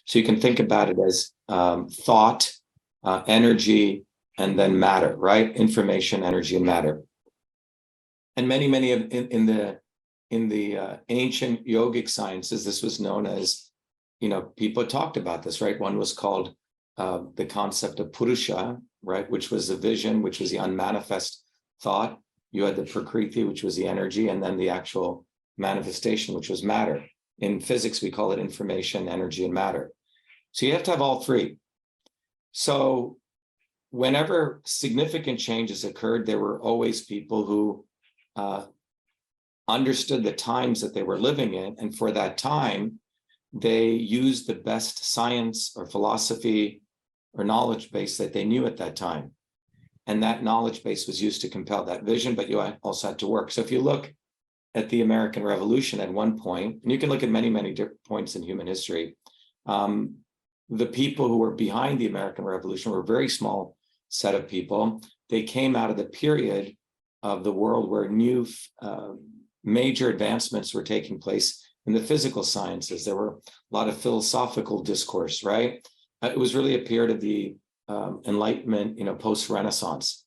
So you can think about it as thought, energy, and then matter, right? Information, energy, and matter. And many of in the ancient yogic sciences, this was known as, people talked about this, right? One was called the concept of Purusha, right? Which was the vision, which was the unmanifest thought. You had the Prakriti, which was the energy, and then the actual manifestation, which was matter. In physics, we call it information, energy, and matter. So you have to have all three. So whenever significant changes occurred, there were always people who understood the times that they were living in. And for that time, they used the best science or philosophy or knowledge base that they knew at that time. And that knowledge base was used to compel that vision, but you also had to work. So if you look at the American Revolution at one point, and you can look at many different points in human history, the people who were behind the American Revolution were a very small set of people. They came out of the period of the world where new major advancements were taking place in the physical sciences. There were a lot of philosophical discourse, right? It was really a period of the Enlightenment, post-Renaissance.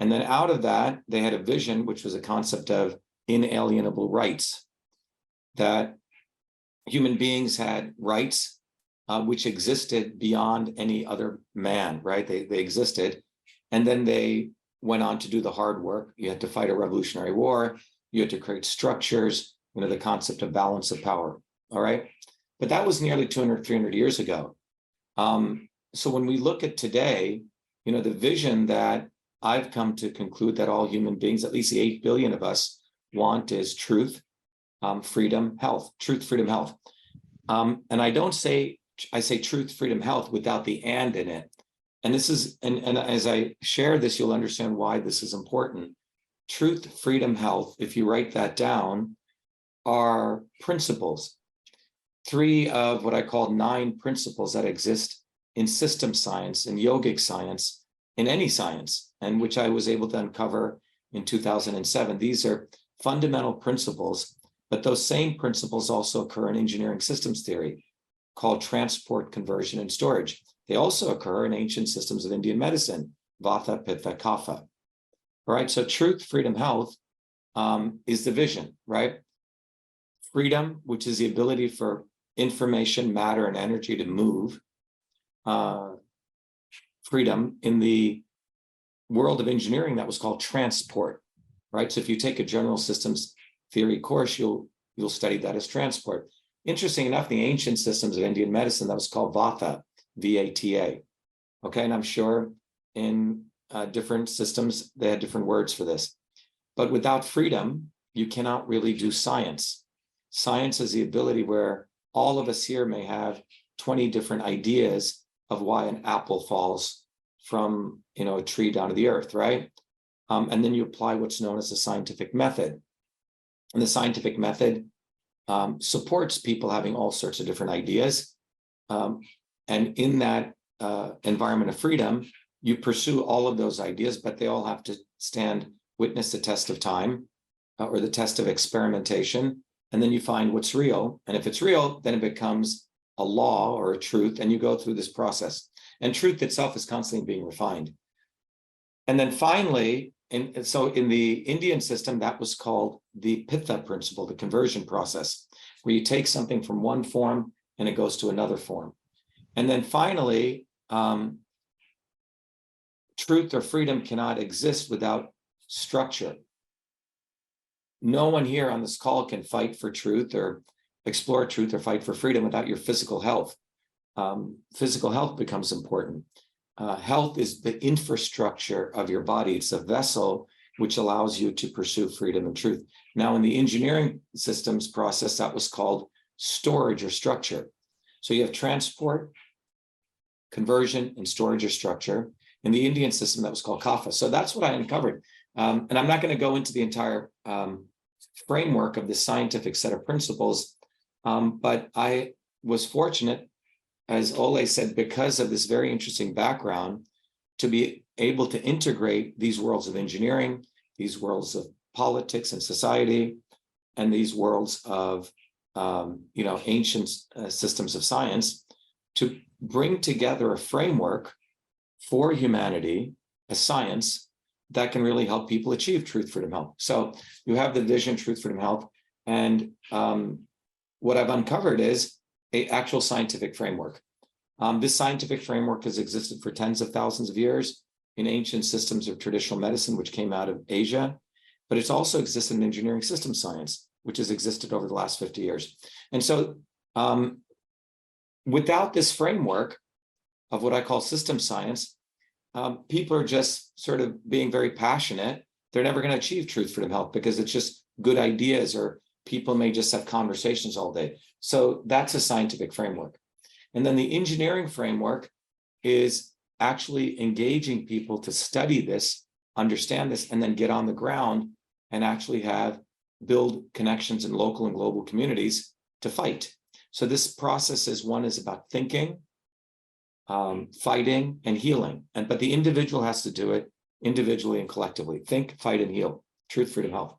And then out of that, they had a vision, which was a concept of inalienable rights, that human beings had rights which existed beyond any other man, right? They existed. And then they went on to do the hard work. You had to fight a revolutionary war. You had to create structures, the concept of balance of power, all right? But that was nearly 200, 300 years ago. So when we look at today, the vision that I've come to conclude that all human beings, at least the 8 billion of us, want is truth, freedom, health, truth, freedom, health. And I say truth, freedom, health without the and in it. And this is, and as I share this, you'll understand why this is important. Truth, freedom, health, if you write that down, are principles. 3 of what I call 9 principles that exist in system science, in yogic science, in any science, and which I was able to uncover in 2007. These are fundamental principles, but those same principles also occur in engineering systems theory, called transport, conversion, and storage. They also occur in ancient systems of Indian medicine, Vata, Pitta, Kapha. All right, so truth, freedom, health is the vision, right? Freedom, which is the ability for information, matter, and energy to move. Freedom in the world of engineering, that was called transport, right? So if you take a general systems theory course, you'll study that as transport. Interesting enough, the ancient systems of Indian medicine, that was called Vata, V-A-T-A. Okay, and I'm sure in different systems, they had different words for this. But without freedom, you cannot really do science. Science is the ability where all of us here may have 20 different ideas of why an apple falls from a tree down to the earth, right? And then you apply what's known as the scientific method. And the scientific method supports people having all sorts of different ideas. And in that environment of freedom, you pursue all of those ideas, but they all have to stand witness the test of time or the test of experimentation. And then you find what's real. And if it's real, then it becomes a law or a truth, and you go through this process. And truth itself is constantly being refined. And then finally, so in the Indian system, that was called the Pitta principle, the conversion process, where you take something from one form and it goes to another form. And then finally, truth or freedom cannot exist without structure. No one here on this call can fight for truth or explore truth or fight for freedom without your physical health. Physical health becomes important. Health is the infrastructure of your body. It's a vessel which allows you to pursue freedom and truth. Now, in the engineering systems process, that was called storage or structure. So you have transport, conversion, and storage or structure. In the Indian system, that was called kapha. So that's what I uncovered. And I'm not going to go into the entire framework of this scientific set of principles, but I was fortunate, as Ole said, because of this very interesting background, to be able to integrate these worlds of engineering, these worlds of politics and society, and these worlds of ancient systems of science to bring together a framework for humanity, a science that can really help people achieve truth, freedom, health. So you have the vision, truth, freedom, health. And what I've uncovered is an actual scientific framework. This scientific framework has existed for tens of thousands of years in ancient systems of traditional medicine, which came out of Asia, but it's also existed in engineering system science, which has existed over the last 50 years. And so without this framework of what I call system science, people are just sort of being very passionate. They're never going to achieve truth, freedom, health because it's just good ideas, or people may just have conversations all day. So that's a scientific framework. And then the engineering framework is actually engaging people to study this, understand this, and then get on the ground and actually build connections in local and global communities to fight. So this process is about thinking, fighting, and healing. But the individual has to do it individually and collectively. Think, fight, and heal. Truth, freedom, health.